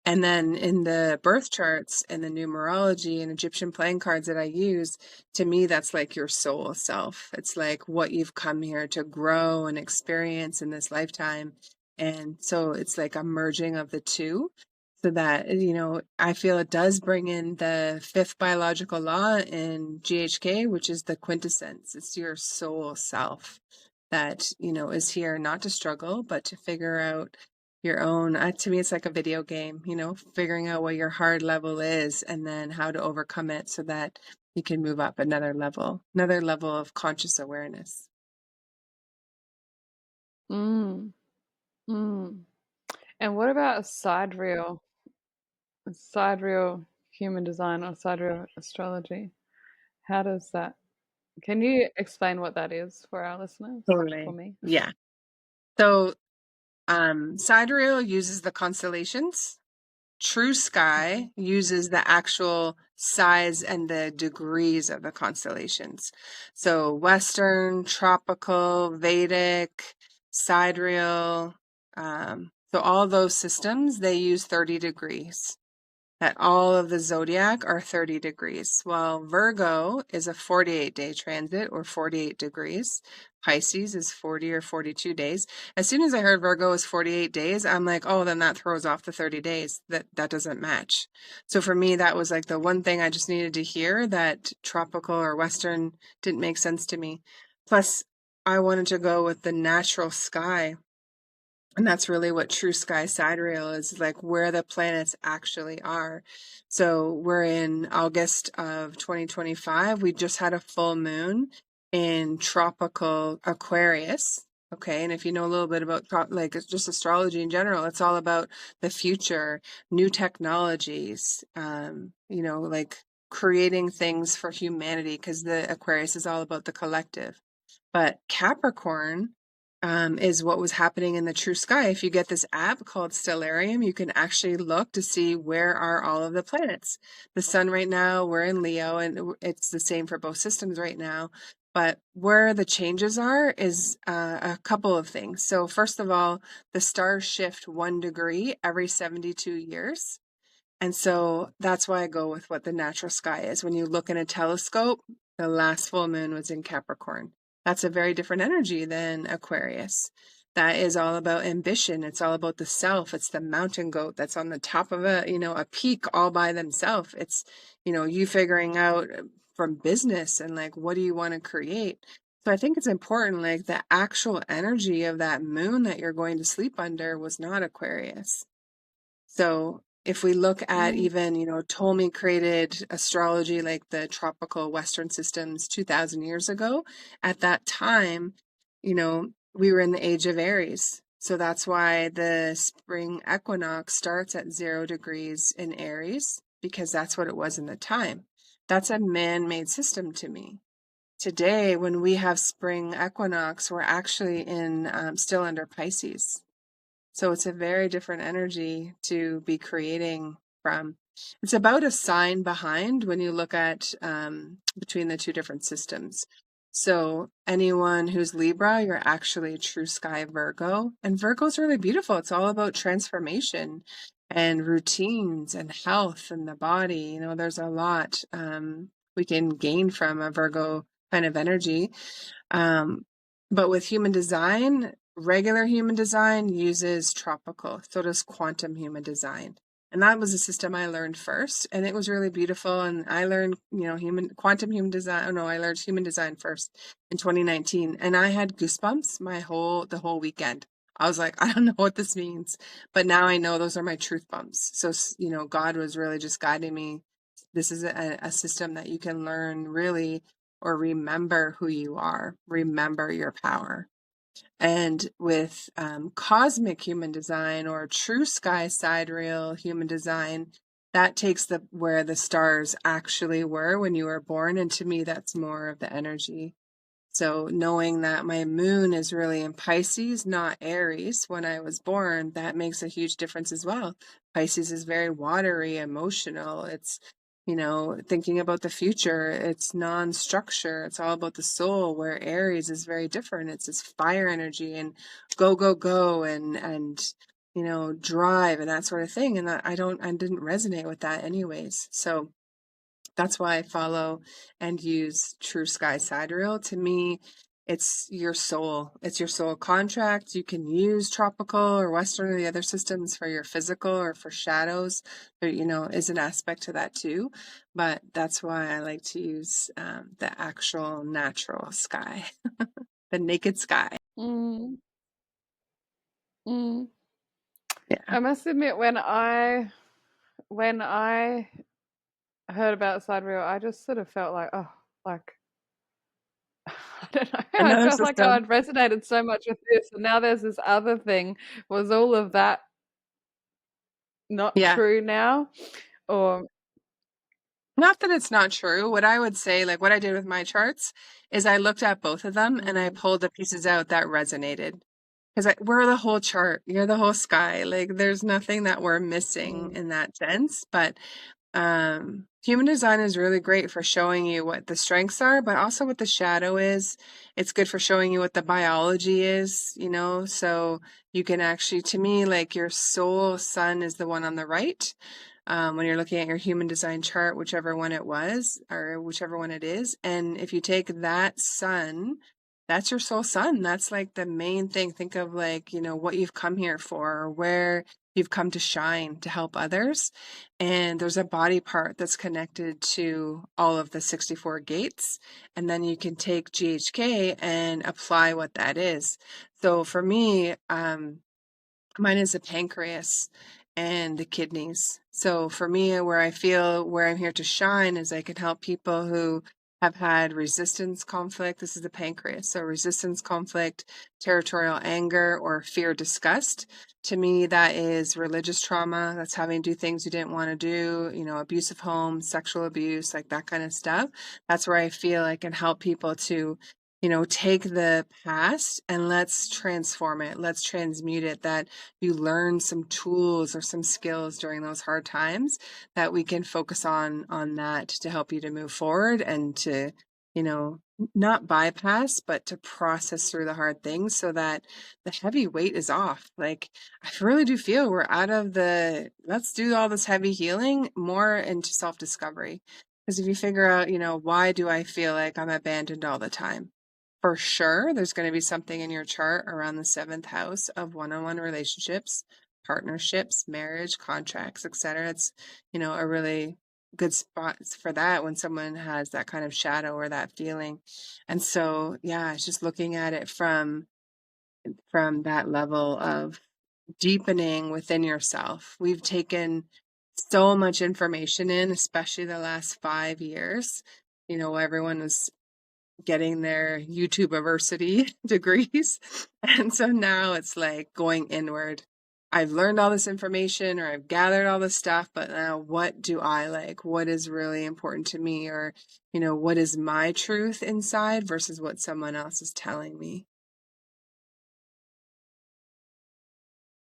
And then in the birth charts and the numerology and Egyptian playing cards that I use, to me, that's like your soul self. It's like what you've come here to grow and experience in this lifetime. And so it's like a merging of the two, so that, you know, I feel it does bring in the fifth biological law in GHK, which is the quintessence. It's your soul self that, you know, is here not to struggle, but to figure out your own. To me, it's like a video game, you know, figuring out what your hard level is and then how to overcome it so that you can move up another level of conscious awareness. Mm, mm. And what about sidereal human design or sidereal astrology? How does that? Can you explain what that is for our listeners? For Totally. me? Yeah. So, Sidereal uses the constellations. True Okay. Sky uses the actual size and the degrees of the constellations. So Western, tropical, Vedic, sidereal. So all those systems, they use 30 degrees. That all of the zodiac are 30 degrees. Well, Virgo is a 48-day transit, or 48 degrees. Pisces is 40 or 42 days. As soon as I heard Virgo is 48 days, I'm like, oh, then that throws off the 30 days. That doesn't match. So for me, that was like the one thing I just needed to hear, that tropical or Western didn't make sense to me. Plus, I wanted to go with the natural sky. And that's really what true sky sidereal is, like where the planets actually are. So we're in August of 2025. We just had a full moon in tropical Aquarius. Okay. And if you know a little bit about like it's just astrology in general, it's all about the future, new technologies, you know, like creating things for humanity, because the Aquarius is all about the collective. But Capricorn is what was happening in the true sky. If you get this app called Stellarium, you can actually look to see where are all of the planets. The sun right now, we're in Leo, and it's the same for both systems right now. But where the changes are is a couple of things. So first of all, the stars shift 1 degree every 72 years. And so that's why I go with what the natural sky is. When you look in a telescope, the last full moon was in Capricorn. That's a very different energy than Aquarius. That is all about ambition. It's all about the self. It's the mountain goat that's on the top of a peak all by themselves. It's, you figuring out from business and like, what do you want to create? So I think it's important, like the actual energy of that moon that you're going to sleep under was not Aquarius. So if we look at Mm, even, Ptolemy created astrology, like the tropical Western systems 2000 years ago, at that time, we were in the age of Aries. So that's why the spring equinox starts at 0 degrees in Aries, because that's what it was in the time. That's a man-made system to me. Today, when we have spring equinox, we're actually in still under Pisces. So it's a very different energy to be creating from. It's about a sign behind when you look at between the two different systems. So anyone who's Libra, you're actually a true sky Virgo. And Virgo's really beautiful. It's all about transformation and routines and health and the body. You know, there's a lot we can gain from a Virgo kind of energy. But with human design, regular human design uses tropical. So does quantum human design. And that was a system I learned first, and it was really beautiful. And I learned, quantum human design. Oh no, I learned human design first in 2019, and I had goosebumps the whole weekend. I was like, I don't know what this means, but now I know those are my truth bumps. So, God was really just guiding me. This is a system that you can learn really, or remember who you are, remember your power. And with cosmic human design or true sky sidereal human design, that takes where the stars actually were when you were born. And to me, that's more of the energy. So knowing that my moon is really in Pisces, not Aries, when I was born, that makes a huge difference as well. Pisces is very watery, emotional. It's, thinking about the future. It's non-structure. It's all about the soul, where Aries is very different. It's this fire energy and go, go, go and drive and that sort of thing. And I didn't resonate with that anyways. So that's why I follow and use True Sky Sidereal. To me, it's your soul. It's your soul contract. You can use tropical or Western or the other systems for your physical or for shadows. There, is an aspect to that too. But that's why I like to use the actual natural sky, the naked sky. Mm, mm. Yeah. I must admit, when I heard about Sidereal, I just sort of felt like, oh, like I don't know. I Another felt like I'd system. resonated so much with this, and now there's this other thing. Was all of that not Yeah. true now? Or Not that it's not true. What I would say, like what I did with my charts, is I looked at both of them and I mm, pulled the pieces out that resonated. Because we're the whole chart. You're the whole sky. Like there's nothing that we're missing mm, in that sense. But human design is really great for showing you what the strengths are, but also what the shadow is. It's good for showing you what the biology is, so you can actually, to me, like your soul sun is the one on the right. When you're looking at your human design chart, whichever one it was, or whichever one it is. And if you take that sun, that's your soul sun. That's like the main thing. Think of like, what you've come here for, or where you've come to shine to help others. And there's a body part that's connected to all of the 64 gates. And then you can take GHK and apply what that is. So for me, mine is the pancreas and the kidneys. So for me, where I feel where I'm here to shine is I can help people who have had resistance conflict. This is the pancreas. So resistance conflict, territorial anger, or fear, disgust. To me, that is religious trauma. That's having to do things you didn't want to do, abusive home, sexual abuse, like that kind of stuff. That's where I feel I can help people to take the past and let's transform it. Let's transmute it, that you learn some tools or some skills during those hard times that we can focus on that to help you to move forward and to, not bypass, but to process through the hard things so that the heavy weight is off. Like, I really do feel we're out of let's do all this heavy healing more into self-discovery. Because if you figure out, why do I feel like I'm abandoned all the time? For sure, there's going to be something in your chart around the 7th house of one-on-one relationships, partnerships, marriage, contracts, etc. It's, a really good spot for that when someone has that kind of shadow or that feeling. And so, yeah, it's just looking at it from that level of deepening within yourself. We've taken so much information in, especially the last 5 years. Everyone was getting their YouTubeversity degrees. And so now it's like going inward. I've learned all this information, or I've gathered all this stuff, but now what do I like? What is really important to me? Or, what is my truth inside versus what someone else is telling me?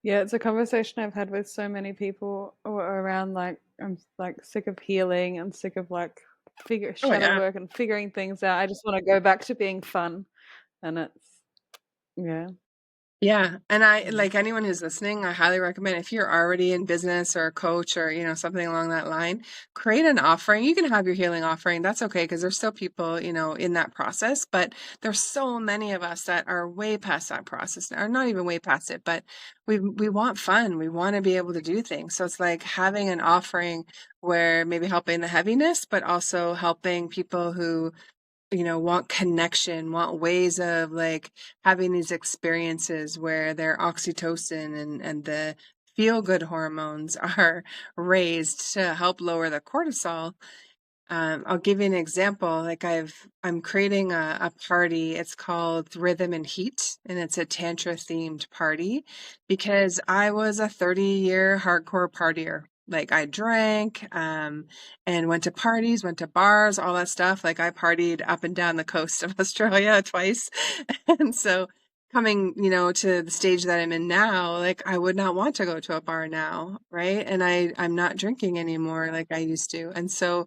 Yeah, it's a conversation I've had with so many people around like I'm like sick of healing and sick of like figure Oh, shadow yeah. work and figuring things out. I just want to go back to being fun. And it's yeah. Yeah. And I Mm. like anyone who's listening, I highly recommend if you're already in business or a coach or, something along that line, create an offering. You can have your healing offering. That's okay because there's still people, in that process. But there's so many of us that are way past that process, or not even way past it, but we want fun. We want to be able to do things. So it's like having an offering where maybe helping the heaviness, but also helping people who want connection, want ways of like having these experiences where their oxytocin and the feel good hormones are raised to help lower the cortisol. I'll give you an example. Like I'm creating a party. It's called Rhythm and Heat, and it's a Tantra themed party because I was a 30-year hardcore partier. Like I drank, and went to parties, went to bars, all that stuff. Like I partied up and down the coast of Australia twice. And so coming, to the stage that I'm in now, like I would not want to go to a bar now, right? And I'm not drinking anymore like I used to. And so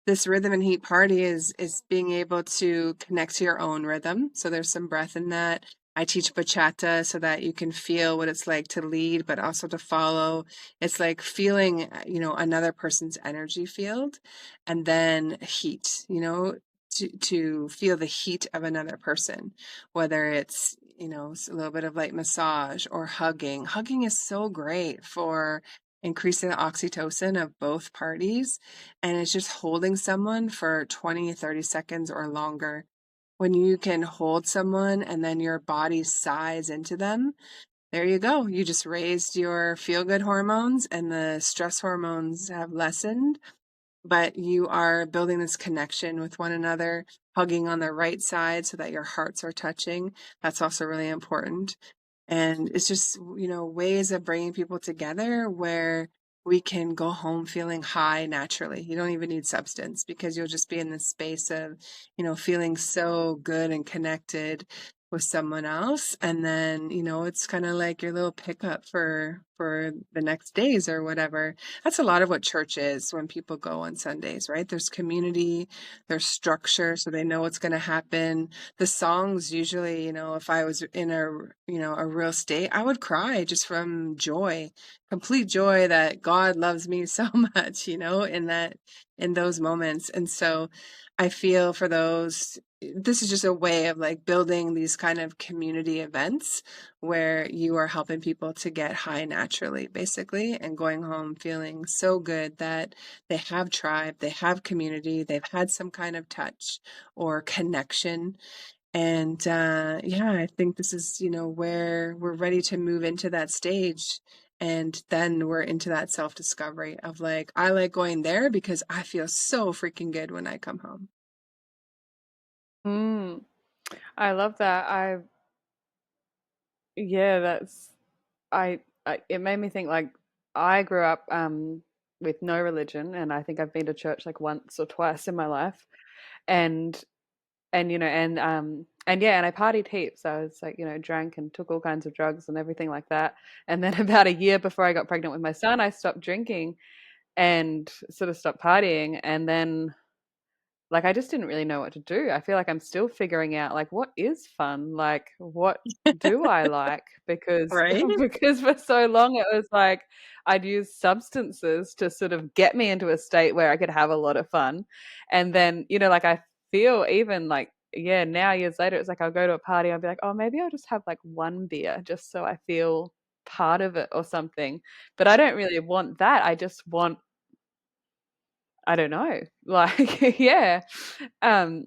this rhythm and heat party is being able to connect to your own rhythm. So there's some breath in that. I teach bachata so that you can feel what it's like to lead, but also to follow. It's like feeling, another person's energy field, and then heat, to feel the heat of another person, whether it's, a little bit of light massage or hugging. Hugging is so great for increasing the oxytocin of both parties, and it's just holding someone for 20, 30 seconds or longer. When you can hold someone and then your body sighs into them, there you go. You just raised your feel good hormones and the stress hormones have lessened, but you are building this connection with one another, hugging on the right side so that your hearts are touching. That's also really important. And it's just, ways of bringing people together where we can go home feeling high naturally. You don't even need substance because you'll just be in this space of, feeling so good and connected with someone else. And then, it's kind of like your little pickup for the next days or whatever. That's a lot of what church is when people go on Sundays, right? There's community, there's structure, so they know what's going to happen. The songs usually, if I was in a real state, I would cry just from joy, complete joy that God loves me so much, in those moments. And so I feel for those, this is just a way of like building these kind of community events where you are helping people to get high naturally, basically, and going home feeling so good that they have tribe, they have community, they've had some kind of touch or connection. And yeah, I think this is, where we're ready to move into that stage. And then we're into that self discovery of like, I like going there because I feel so freaking good when I come home. Mm, I love that. Yeah, that's I it made me think like I grew up with no religion, and I think I've been to church like once or twice in my life. And and yeah, and I partied heaps. I was like, drank and took all kinds of drugs and everything like that. And then about a year before I got pregnant with my son, I stopped drinking and sort of stopped partying. And then like I just didn't really know what to do. I feel like I'm still figuring out like what is fun? Like what do I like? Because Right? because for so long it was like I'd use substances to sort of get me into a state where I could have a lot of fun. And then, like I feel even like yeah, now years later it's like I'll go to a party, I'll be like, "Oh, maybe I'll just have like one beer just so I feel part of it or something." But I don't really want that. I just want I don't know. Like yeah. Um,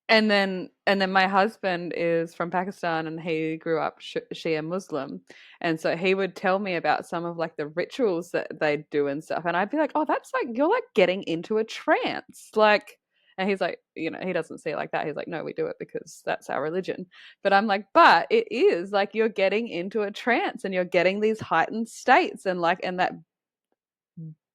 and then my husband is from Pakistan and he grew up Shia Muslim. And so he would tell me about some of like the rituals that they do and stuff. And I'd be like, "Oh, that's like you're like getting into a trance." Like And he's like, he doesn't see it like that. He's like, no, we do it because that's our religion. But I'm like, but it is like you're getting into a trance and you're getting these heightened states, and that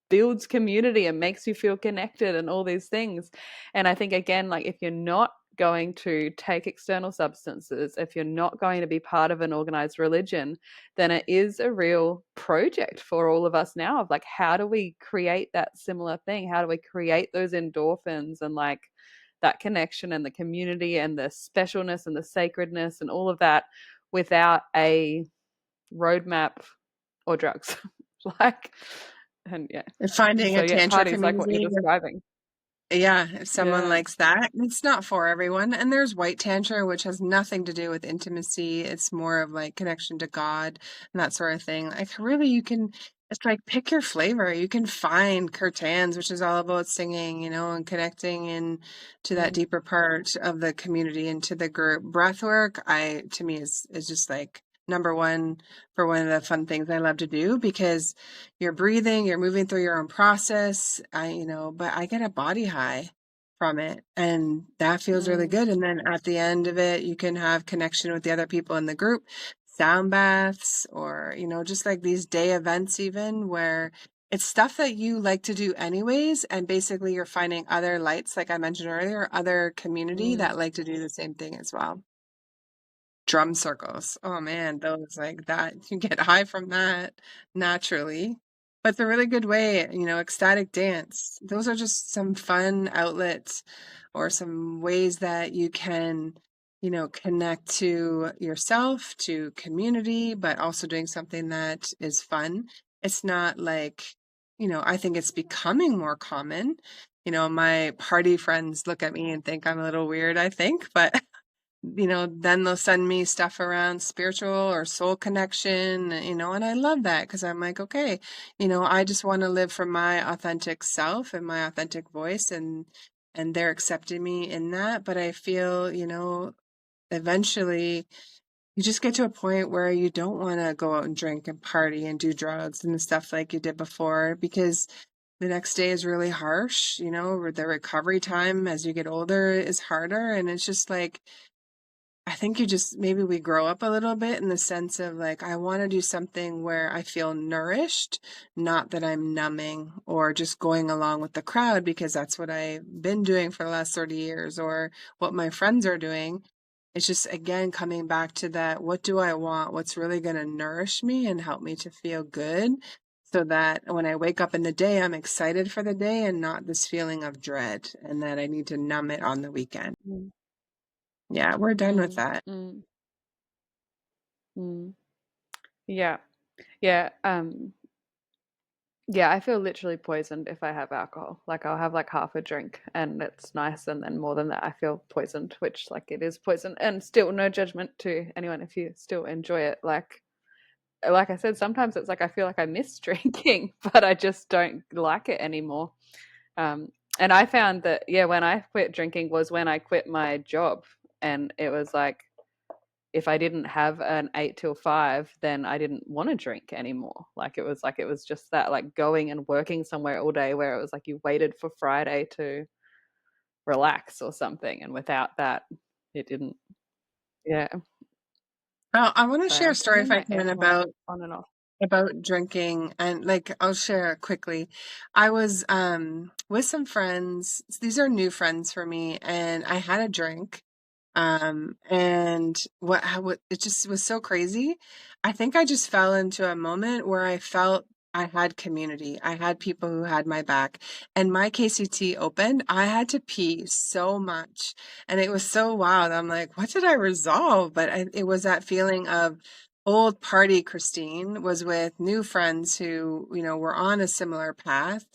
builds community and makes you feel connected and all these things. And I think, again, like, if you're not going to take external substances, if you're not going to be part of an organized religion, then it is a real project for all of us now of like, how do we create that similar thing? How do we create those endorphins and like that connection and the community and the specialness and the sacredness and all of that without a roadmap or drugs? Like, and yeah. And finding So a yeah, tantra parties like what you're community. describing. Yeah, if someone Yeah. likes that, it's not for everyone. And there's white tantra, which has nothing to do with intimacy. It's more of like connection to God and that sort of thing. Like really, it's like pick your flavor. You can find kirtans, which is all about singing, and connecting in to that Mm, deeper part of the community and to the group. Breathwork, to me is just like number one for one of the fun things I love to do because you're breathing, you're moving through your own process. But I get a body high from it and that feels really mm, good. And then at the end of it, you can have connection with the other people in the group, sound baths, or, just like these day events, even where it's stuff that you like to do anyways. And basically you're finding other lights, like I mentioned earlier, other community mm, that like to do the same thing as well. Drum circles. Oh man, those like that. You get high from that naturally. But it's a really good way, ecstatic dance. Those are just some fun outlets or some ways that you can, connect to yourself, to community, but also doing something that is fun. It's not like, I think it's becoming more common. My party friends look at me and think I'm a little weird, I think, but then they'll send me stuff around spiritual or soul connection, and I love that because I'm like, okay, I just want to live from my authentic self and my authentic voice and they're accepting me in that. But I feel, eventually you just get to a point where you don't want to go out and drink and party and do drugs and stuff like you did before because the next day is really harsh, the recovery time as you get older is harder. And it's just like, I think maybe we grow up a little bit in the sense of like, I want to do something where I feel nourished, not that I'm numbing or just going along with the crowd because that's what I've been doing for the last 30 years or what my friends are doing. It's just, again, coming back to that, what do I want? What's really going to nourish me and help me to feel good so that when I wake up in the day, I'm excited for the day and not this feeling of dread and that I need to numb it on the weekend. mm, Yeah, we're done with mm, that. mm, mm. Yeah. Yeah. Yeah, I feel literally poisoned if I have alcohol. Like I'll have like half a drink and it's nice, and then more than that I feel poisoned, which like it is poison. And still no judgment to anyone if you still enjoy it. Like I said, sometimes it's like I feel like I miss drinking, but I just don't like it anymore. Um, and I found that, yeah, when I quit drinking was when I quit my job. And it was like, if I didn't have an 8 till 5, then I didn't want to drink anymore. Like it was just that, like going and working somewhere all day where it was like you waited for Friday to relax or something. And without that, it didn't. Yeah. Oh, I want to Sorry, share a I'm story turning if I my can aircon on and off. about drinking and like I'll share quickly. I was with some friends. These are new friends for me and I had a drink. And what it just was so crazy. I think I just fell into a moment where I felt I had community. I had people who had my back. And my KCT opened. I had to pee so much. And it was so wild. I'm like, what did I resolve? But it was that feeling of old party Christine was with new friends who, were on a similar path.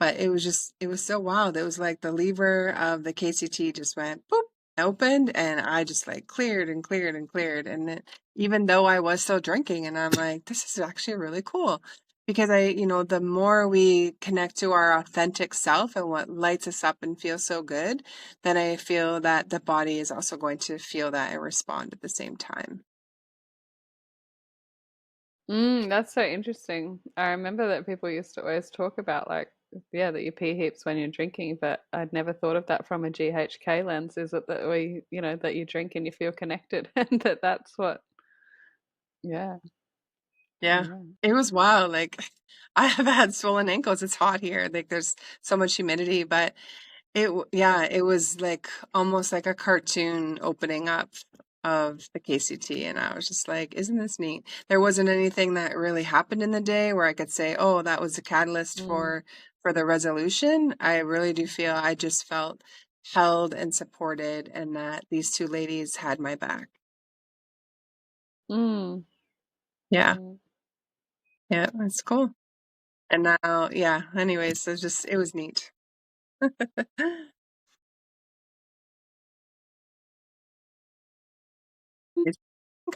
But it was so wild. It was like the lever of the KCT just went boop, opened, and I just like cleared and cleared and cleared. And even though I was still drinking, and I'm like, this is actually really cool because the more we connect to our authentic self and what lights us up and feels so good, then I feel that the body is also going to feel that and respond at the same time. That's so interesting. I remember that people used to always talk about like yeah, that you pee heaps when you're drinking, but I'd never thought of that from a GHK lens. Is it that we, that you drink and you feel connected, and that's what, yeah, Yeah. yeah. It was wild. Like I have had swollen ankles. It's hot here. Like there's so much humidity, but yeah, it was like almost like a cartoon opening up of the KCT. And I was just like, isn't this neat? There wasn't anything that really happened in the day where I could say, oh, that was the catalyst Mm. for the resolution. I really do feel I just felt held and supported and that these two ladies had my back. Mm. Yeah. Mm. Yeah. It's cool. And now, yeah, anyways, so it was neat.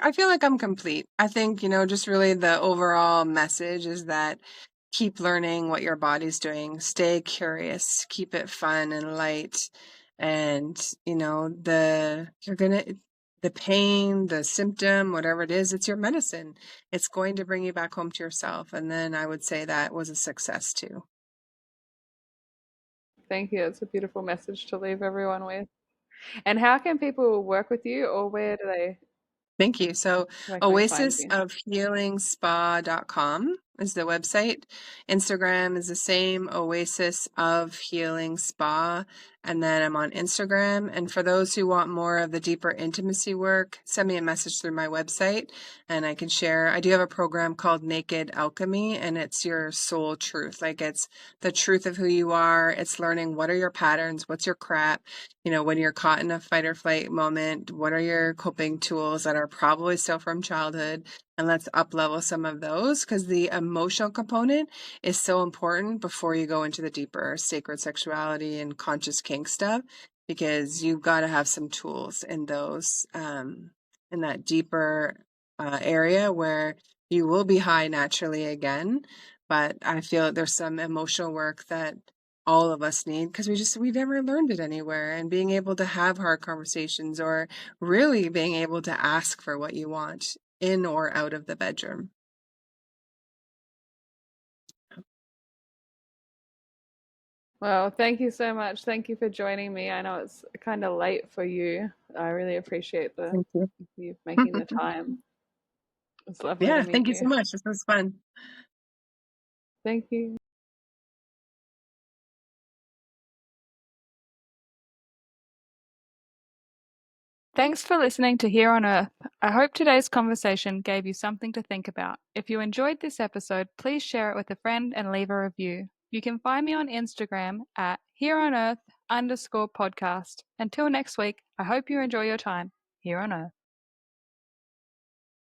I feel like I'm complete. I think, just really the overall message is that keep learning what your body's doing, stay curious, keep it fun and light. And, the pain, the symptom, whatever it is, it's your medicine. It's going to bring you back home to yourself. And then I would say that was a success too. Thank you. It's a beautiful message to leave everyone with. And how can people work with you, or Thank you. So where can we find Oasis you? of Healing Spa.com is the website. Instagram is the same, Oasis of Healing Spa. And then I'm on Instagram. And for those who want more of the deeper intimacy work, send me a message through my website and I can share. I do have a program called Naked Alchemy, and it's your soul truth. Like it's the truth of who you are. It's learning what are your patterns, what's your crap. When you're caught in a fight or flight moment, what are your coping tools that are probably still from childhood? And let's up level some of those because the emotional component is so important before you go into the deeper sacred sexuality and conscious kink stuff, because you've got to have some tools in those, in that deeper area where you will be high naturally again. But I feel there's some emotional work that all of us need because we've never learned it anywhere, and being able to have hard conversations or really being able to ask for what you want in or out of the bedroom. Well, thank you so much. Thank you for joining me. I know it's kind of late for you. I really appreciate Thank you. you making the time. It's lovely to Yeah, meet thank you so you. much. This was fun. Thank you. Thanks for listening to Here on Earth. I hope today's conversation gave you something to think about. If you enjoyed this episode, please share it with a friend and leave a review. You can find me on Instagram at hereonearth_podcast. Until next week, I hope you enjoy your time here on Earth.